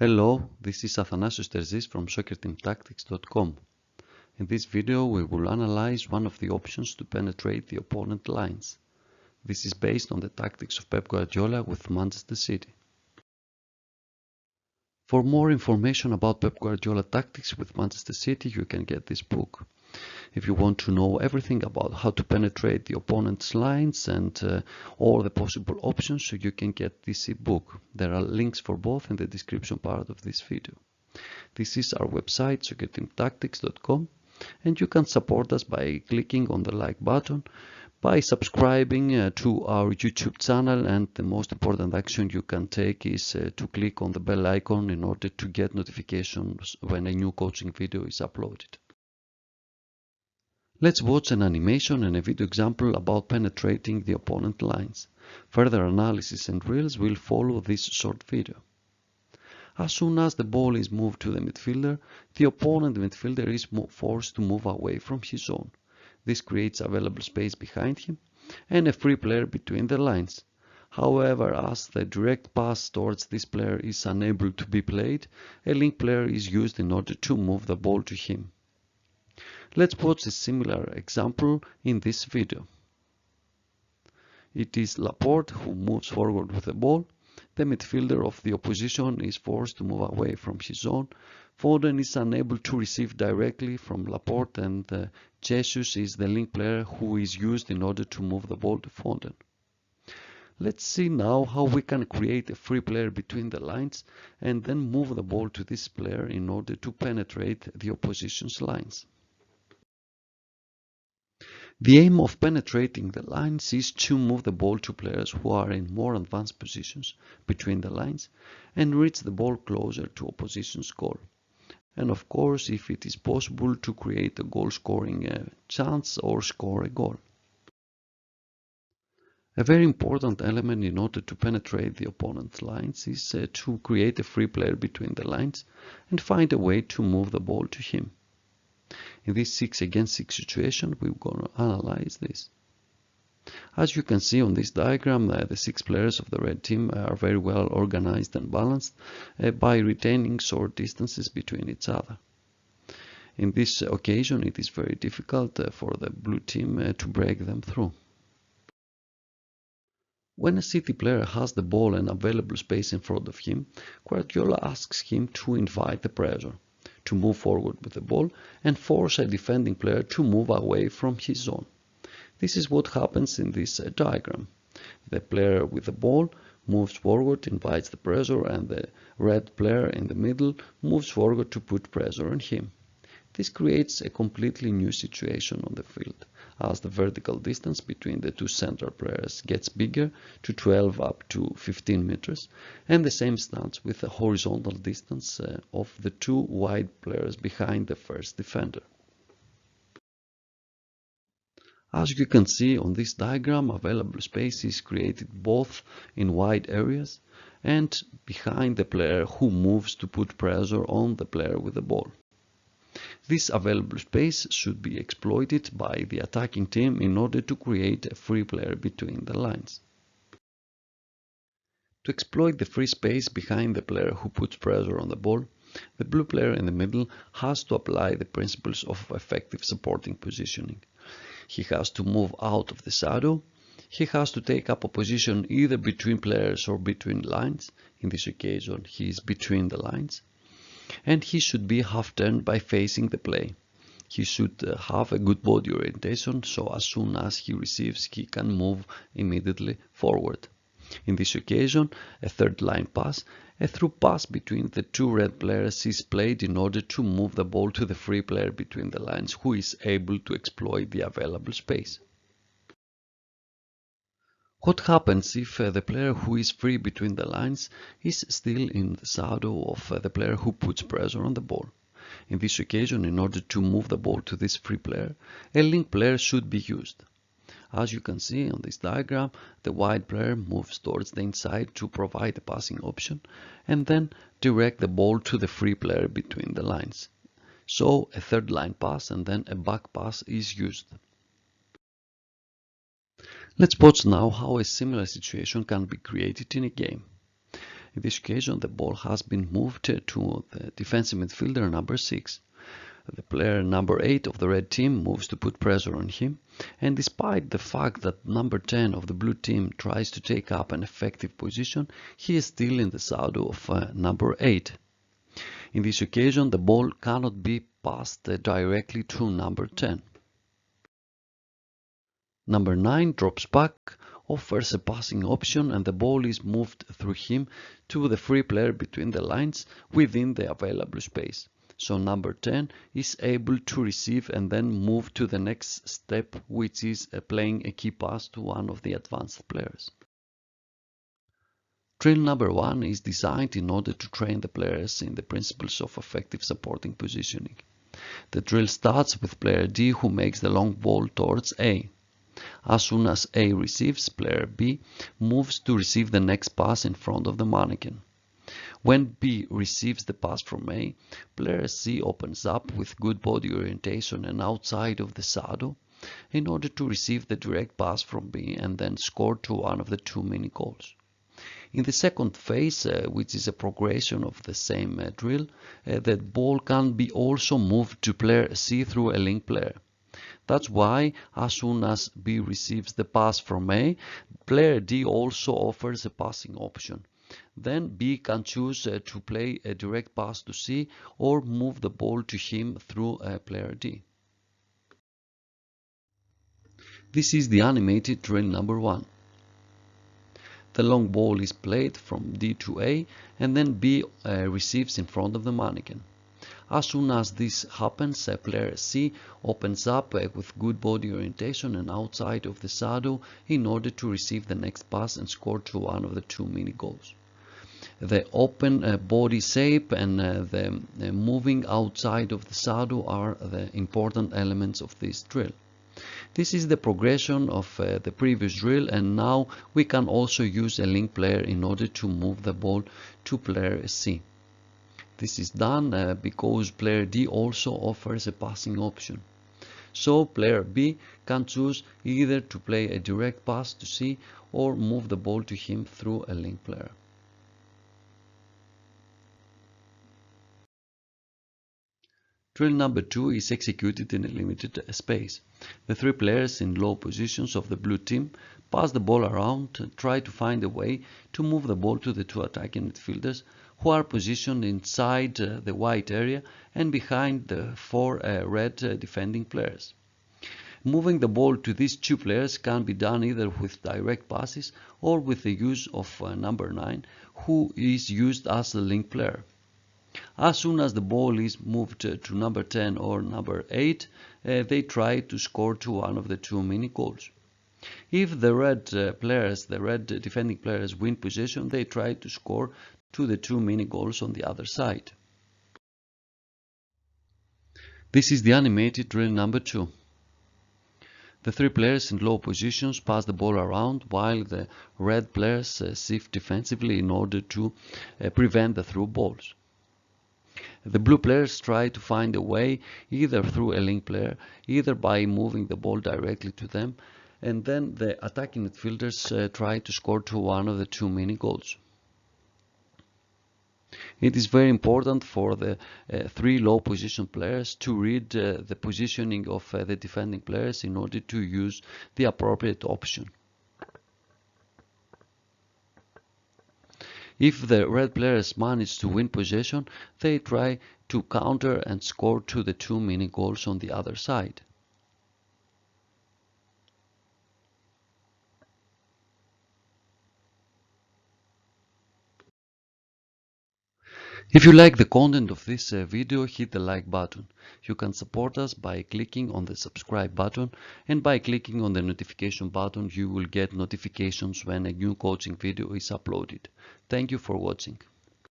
Hello, this is Videoanalysis from SoccerTeamTactics.com. In this video we will analyze one of the options to penetrate the opponent lines. This is based on the tactics of Pep Guardiola with Manchester City. For more information about Pep Guardiola Tactics with Manchester City, you can get this book. If you want to know everything about how to penetrate the opponent's lines and all the possible options, you can get this ebook. There are links for both in the description part of this video. This is our website, SoccerTeamTactics.com, and you can support us by clicking on the like button, by subscribing to our YouTube channel, and the most important action you can take is to click on the bell icon in order to get notifications when a new coaching video is uploaded. Let's watch an animation and a video example about penetrating the opponent lines. Further analysis and drills will follow this short video. As soon as the ball is moved to the midfielder, the opponent midfielder is forced to move away from his zone. This creates available space behind him and a free player between the lines. However, as the direct pass towards this player is unable to be played, a link player is used in order to move the ball to him. Let's watch a similar example in this video. It is Laporte who moves forward with the ball. The midfielder of the opposition is forced to move away from his zone. Foden is unable to receive directly from Laporte, and Jesus is the link player who is used in order to move the ball to Foden. Let's see now how we can create a free player between the lines and then move the ball to this player in order to penetrate the opposition's lines. The aim of penetrating the lines is to move the ball to players who are in more advanced positions between the lines and reach the ball closer to opposition's goal. And of course, if it is possible, to create a goal scoring chance or score a goal. A very important element in order to penetrate the opponent's lines is to create a free player between the lines and find a way to move the ball to him. In this 6-against-6 situation, we're going to analyze this. As you can see on this diagram, the 6 players of the red team are very well organized and balanced by retaining short distances between each other. In this occasion, it is very difficult for the blue team to break them through. When a City player has the ball and available space in front of him, Guardiola asks him to invite the pressure, to move forward with the ball and force a defending player to move away from his zone. This is what happens in this diagram. The player with the ball moves forward, invites the pressure, and the red player in the middle moves forward to put pressure on him. This creates a completely new situation on the field, as the vertical distance between the two central players gets bigger to 12 up to 15 meters, and the same stands with the horizontal distance of the two wide players behind the first defender. As you can see on this diagram, available space is created both in wide areas and behind the player who moves to put pressure on the player with the ball. This available space should be exploited by the attacking team in order to create a free player between the lines. To exploit the free space behind the player who puts pressure on the ball, the blue player in the middle has to apply the principles of effective supporting positioning. He has to move out of the shadow. He has to take up a position either between players or between lines. In this occasion, he is between the lines. And he should be half-turned by facing the play. He should have a good body orientation, so as soon as he receives, he can move immediately forward. In this occasion, a third-line pass, a through pass between the two red players is played in order to move the ball to the free player between the lines, who is able to exploit the available space. What happens if the player who is free between the lines is still in the shadow of the player who puts pressure on the ball? In this occasion, in order to move the ball to this free player, a link player should be used. As you can see on this diagram, the wide player moves towards the inside to provide a passing option and then direct the ball to the free player between the lines. So a third line pass and then a back pass is used. Let's watch now how a similar situation can be created in a game. In this occasion, the ball has been moved to the defensive midfielder number 6. The player number 8 of the red team moves to put pressure on him, and despite the fact that number 10 of the blue team tries to take up an effective position, he is still in the shadow of number 8. In this occasion, the ball cannot be passed directly to number 10. Number 9 drops back, offers a passing option, and the ball is moved through him to the free player between the lines within the available space. So number 10 is able to receive and then move to the next step, which is playing a key pass to one of the advanced players. Drill number 1 is designed in order to train the players in the principles of effective supporting positioning. The drill starts with player D, who makes the long ball towards A. As soon as A receives, player B moves to receive the next pass in front of the mannequin. When B receives the pass from A, player C opens up with good body orientation and outside of the shadow in order to receive the direct pass from B and then score to one of the 2 mini goals. In the second phase, which is a progression of the same drill, the ball can be also moved to player C through a link player. That's why, as soon as B receives the pass from A, player D also offers a passing option. Then B can choose to play a direct pass to C or move the ball to him through player D. This is the animated drill number 1. The long ball is played from D to A, and then B receives in front of the mannequin. As soon as this happens, player C opens up with good body orientation and outside of the shadow in order to receive the next pass and score to one of the 2 mini goals. The open body shape and the moving outside of the shadow are the important elements of this drill. This is the progression of the previous drill, and now we can also use a link player in order to move the ball to player C. This is done because player D also offers a passing option. So player B can choose either to play a direct pass to C or move the ball to him through a link player. Drill number 2 is executed in a limited space. The 3 players in low positions of the blue team pass the ball around and try to find a way to move the ball to the 2 attacking midfielders who are positioned inside the white area and behind the 4 red defending players. Moving the ball to these 2 players can be done either with direct passes or with the use of number 9, who is used as the link player. As soon as the ball is moved to number 10 or number 8, they try to score to one of the 2 mini goals. If the red defending players win possession, they try to score to the 2 mini goals on the other side. This is the animated drill number 2. The 3 players in low positions pass the ball around while the red players shift defensively in order to prevent the through balls. The blue players try to find a way either through a link player, either by moving the ball directly to them, and then the attacking midfielders try to score to one of the 2 mini goals. It is very important for the 3 low position players to read the positioning of the defending players in order to use the appropriate option. If the red players manage to win possession, they try to counter and score to the 2 mini goals on the other side. If you like the content of this video, hit the like button. You can support us by clicking on the subscribe button, and by clicking on the notification button you will get notifications when a new coaching video is uploaded. Thank you for watching.